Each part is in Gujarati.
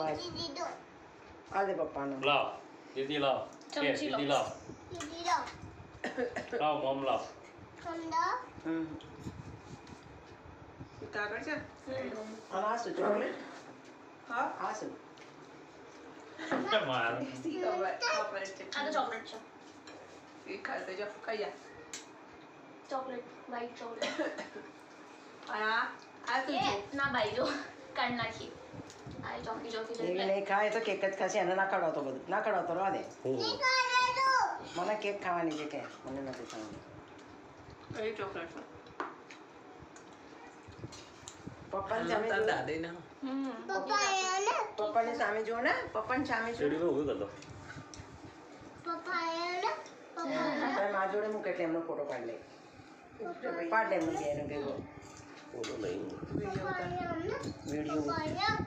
બસ આ દે પપ્પાનો લાવ દીદી લાવ કે દીદી લાવ લાવ મમ લાવ કાગળ છે અને આ શું ચોકલેટ હા આ શું માર ચોકલેટ છે આ તો ચોકલેટ છે એ ખાતે જો કયા ચોકલેટ વ્હાઈટ ચોકલેટ અને આ શું છે ના ભાઈ જો કાઢ નાખી આ ચોકી ચોકી એ નહીં ખાય તો કેક જ ખાશે એને ના ખવડાવતો બધું ના ખવડાવતો રવા દે મને કેક ખાવાની છે કે મને નથી ખાવાની એ ચોકલેટ છે પપ્પાની સામે જુઓ. દાદીને પપ્પાની સામે જુઓ ને પપ્પાની સામે જુઓ શેરડીનો ઊભો કરતો તમે મા જોડે મૂકે એટલે એમનો ફોટો પાડી લે પાડ લે એમનો બેનો ભેગો ફોટો નહીં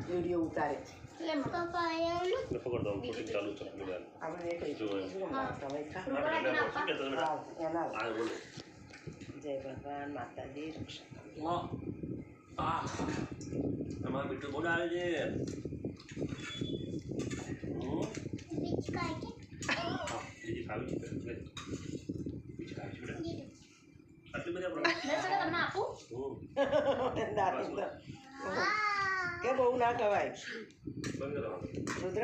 વિડીયો ઉતારે લખો કરતો ફોટો ચાલુ છે મોબાઈલ આપણે એક જો એમ. તમે ખા આપણે શું કહેતો બેટા હા, એના આ બોલો જય ભગવાન માતાજી રક્ષા કરે. વાહ આ તમારા બીટુ બોલ આવે છે હા બીજી ખાવી છે લે બીજી ખાવી છે બેટા આટલી બધી આપણે મેં સગા તમને આપું દાદી તો કે બહુ ના કહેવાય બંધ કરવાનું રુદ્ર